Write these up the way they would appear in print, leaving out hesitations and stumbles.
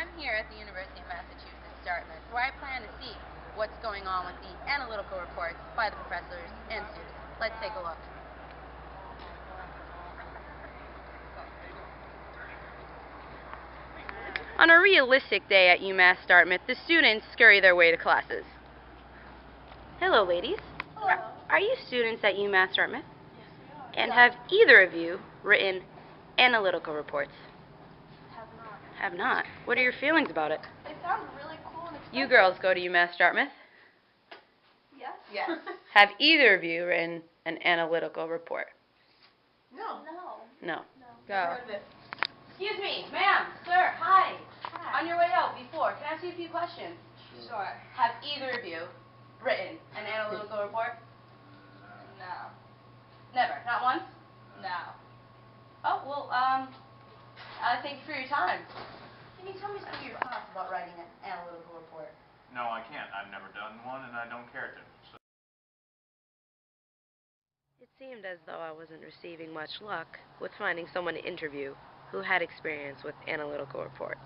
I'm here at the University of Massachusetts, Dartmouth, where I plan to see what's going on with the analytical reports by the professors and students. Let's take a look. On a realistic day at UMass Dartmouth, the students scurry their way to classes. Hello, ladies. Hello. Are you students at UMass Dartmouth? Yes, we are. And have either of you written analytical reports? Have not. Have not. What are your feelings about it? It sounds really cool and exciting. You girls go to UMass Dartmouth? Yes. Yes. Have either of you written an analytical report? No. No. No. No. Go. Never heard of it. Excuse me, ma'am, sir, hi. Hi. On your way out before, can I ask you a few questions? Sure. Have either of you written an analytical report? No. Never. Not once? No. Oh, well, thank you for your time. Can you tell me some of your thoughts about writing an analytical report? No, I can't. I've never done one, and I don't care to. So. It seemed as though I wasn't receiving much luck with finding someone to interview who had experience with analytical reports.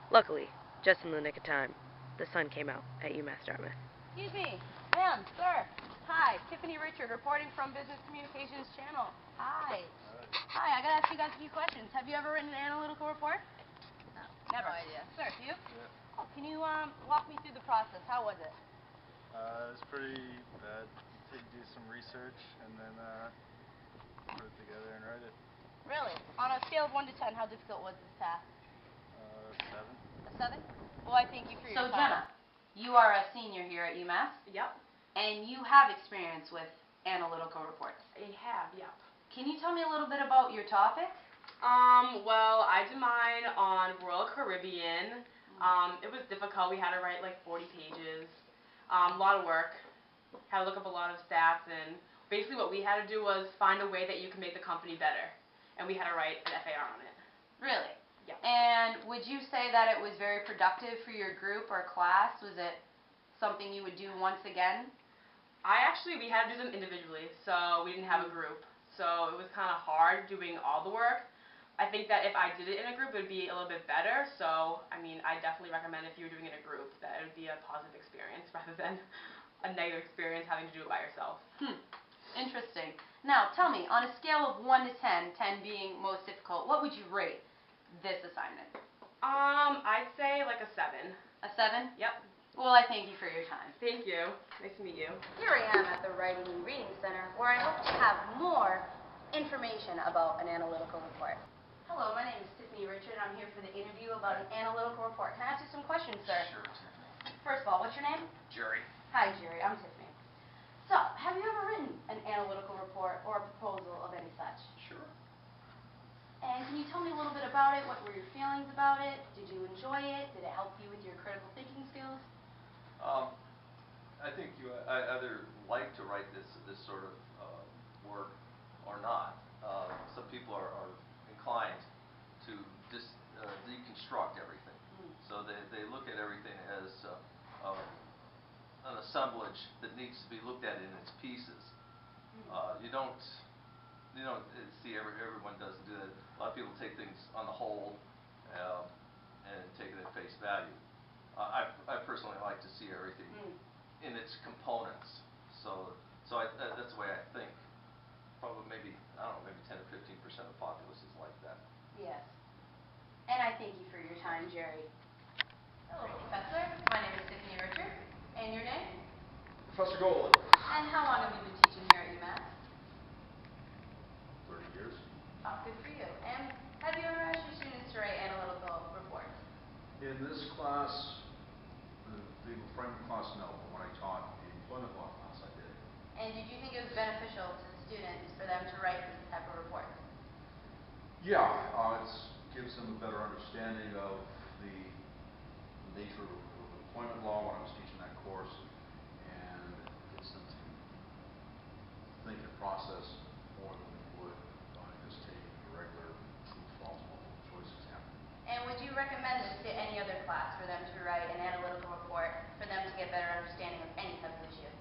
Luckily, just in the nick of time, the sun came out at UMass Dartmouth. Excuse me, ma'am, sir. Hi, Tiffany Richard, reporting from Business Communications Channel. Hi. Hi, I gotta ask you guys a few questions. Have you ever written an analytical report? No. Never. No idea. Sir, you? Yeah. Oh, can you walk me through the process? How was it? It was pretty bad. You do some research and then put it together and write it. Really? On a scale of 1 to 10, how difficult was this task? 7. A 7? Well, I thank you for your time. So, Jenna, you are a senior here at UMass? Yep. And you have experience with analytical reports. I have, yep. Can you tell me a little bit about your topic? Well, I did mine on Royal Caribbean. It was difficult. We had to write like 40 pages. A lot of work. Had to look up a lot of stats, and basically what we had to do was find a way that you can make the company better. And we had to write an FAR on it. Really? Yeah. And would you say that it was very productive for your group or class? Was it something you would do once again? We had to do them individually, so we didn't have a group. So it was kind of hard doing all the work. I think that if I did it in a group, it would be a little bit better. So, I mean, I definitely recommend if you were doing it in a group that it would be a positive experience rather than a negative experience having to do it by yourself. Interesting. Now, tell me, on a scale of 1 to 10, 10 being most difficult, what would you rate this assignment? I'd say like a 7. A 7? Yep. Well, I thank you for your time. Thank you. Nice to meet you. Here I am at the Writing and Reading Center, where I hope to have more information about an analytical report. Hello, my name is Tiffany Richard. I'm here for the interview about an analytical report. Can I ask you some questions, sir? Sure, Tiffany. First of all, what's your name? Jerry. Hi, Jerry. I'm Tiffany. So, have you ever written an analytical report or a proposal of any such? Sure. And can you tell me a little bit about it? What were your feelings about it? Did you enjoy it? Did it help you with your critical thinking skills? I think I either like to write this sort of work or not. Some people are inclined to deconstruct everything. So they look at everything as an assemblage that needs to be looked at in its pieces. You don't see everyone doesn't do that. A lot of people take things on the whole and take it at face value. I personally like to see everything in its components. So that's the way I think. Probably maybe 10 or 15% of the populace is like that. Yes. And I thank you for your time, Jerry. Hello, Professor. My name is Tiffany Richard. And your name? Professor Golan. And how long have you been teaching here at UMass? 30 years. Oh, good for you. And have you ever asked your students to write analytical reports? In this class, the framing class, no. But when I taught the employment law class, I did. And did you think it was beneficial to the students for them to write these type of reports? Yeah, it gives them a better understanding of the nature of employment law when I was teaching that course, and gets them to think and process more than they would by just taking a regular true, false, multiple choice exam. And would you recommend this to any other class for them to write an analytical report for them to get better understanding of any type of issue?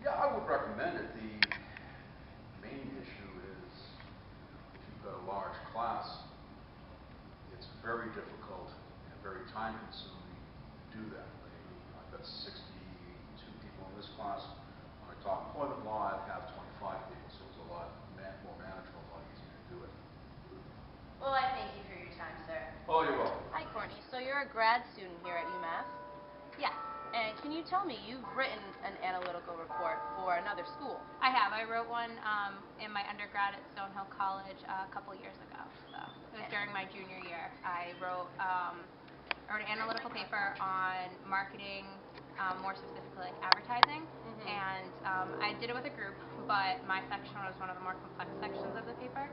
Yeah, I would recommend it. The main issue is if you've got a large class, it's very difficult and very time consuming to do that. I've got 62 people in this class. When I taught employment law, I'd have 25 people, so it's a lot more manageable, a lot easier to do it. Well, I thank you for your time, sir. Oh, you're welcome. Hi, Courtney. So you're a grad student here at UMass? Yes, And can you tell me, you've written an analytical report for another school? I have. I wrote one in my undergrad at Stonehill College a couple years ago. So it was during my junior year. I wrote an analytical paper on marketing, more specifically like advertising. And I did it with a group, but my section was one of the more complex sections of the paper.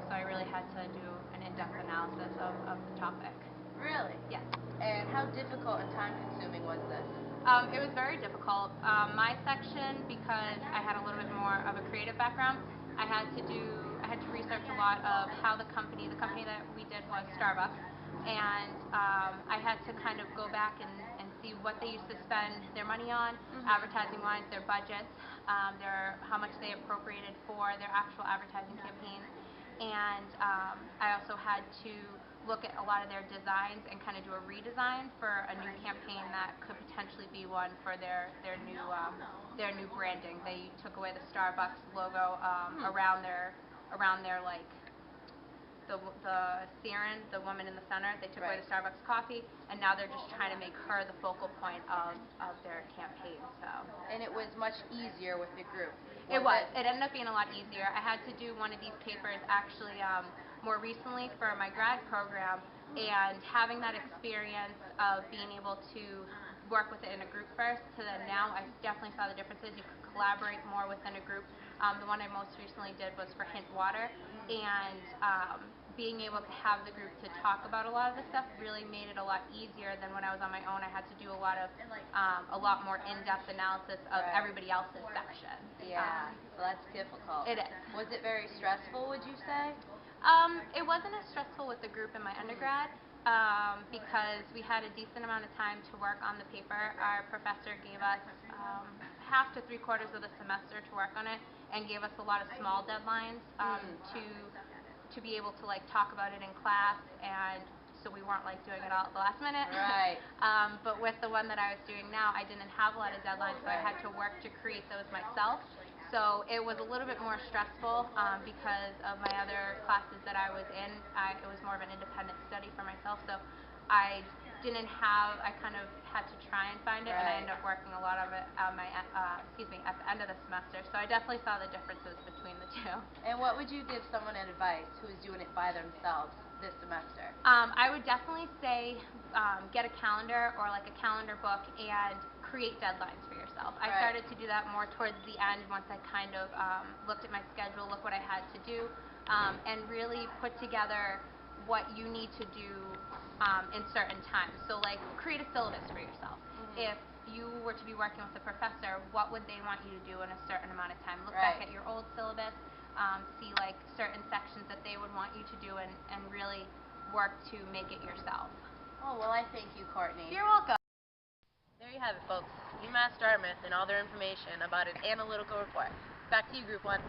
So I really had to do an in-depth analysis of the topic. Really? Yes. And how difficult and time-consuming was this? It was very difficult. My section, because I had a little bit more of a creative background, I had to research a lot of how the company that we did was Starbucks, and I had to kind of go back and see what they used to spend their money on, advertising-wise, their budgets, how much they appropriated for their actual advertising campaigns, and I also had to look at a lot of their designs and kind of do a redesign for a new campaign that could potentially be one for their new branding. They took away the Starbucks logo around their like the siren, the woman in the center. They took away the Starbucks coffee, and now they're just trying to make her the focal point of their campaign. So. And it was much easier with the group. It was. It ended up being a lot easier. I had to do one of these papers actually more recently for my grad program, and having that experience of being able to work with it in a group first to then now, I definitely saw the differences. You could collaborate more within a group. The one I most recently did was for Hint Water, and being able to have the group to talk about a lot of the stuff really made it a lot easier than when I was on my own. I had to do a lot more in-depth analysis of everybody else's section. Yeah, so that's difficult. It is. Was it very stressful, would you say? It wasn't as stressful with the group in my undergrad because we had a decent amount of time to work on the paper. Our professor gave us half to 3/4 of the semester to work on it, and gave us a lot of small deadlines to be able to like talk about it in class, and so we weren't like doing it all at the last minute. Right. But with the one that I was doing now, I didn't have a lot of deadlines, so I had to work to create those myself. So it was a little bit more stressful because of my other classes that I was in. It was more of an independent study for myself, so I kind of had to try and find it, and I ended up working a lot of it at the end of the semester. So I definitely saw the differences between the two. And what would you give someone advice who is doing it by themselves this semester? I would definitely say get a calendar or like a calendar book and create deadlines for yourself. I started to do that more towards the end once I kind of looked at my schedule, looked what I had to do, and really put together what you need to do in certain times. So like create a syllabus for yourself. If you were to be working with a professor, what would they want you to do in a certain amount of time? Look back at your old syllabus, see like certain sections that they would want you to do, and really work to make it yourself. Oh, well, I thank you, Courtney. You're welcome. There you have it, folks. UMass Dartmouth and all their information about an analytical report. Back to you, Group 1.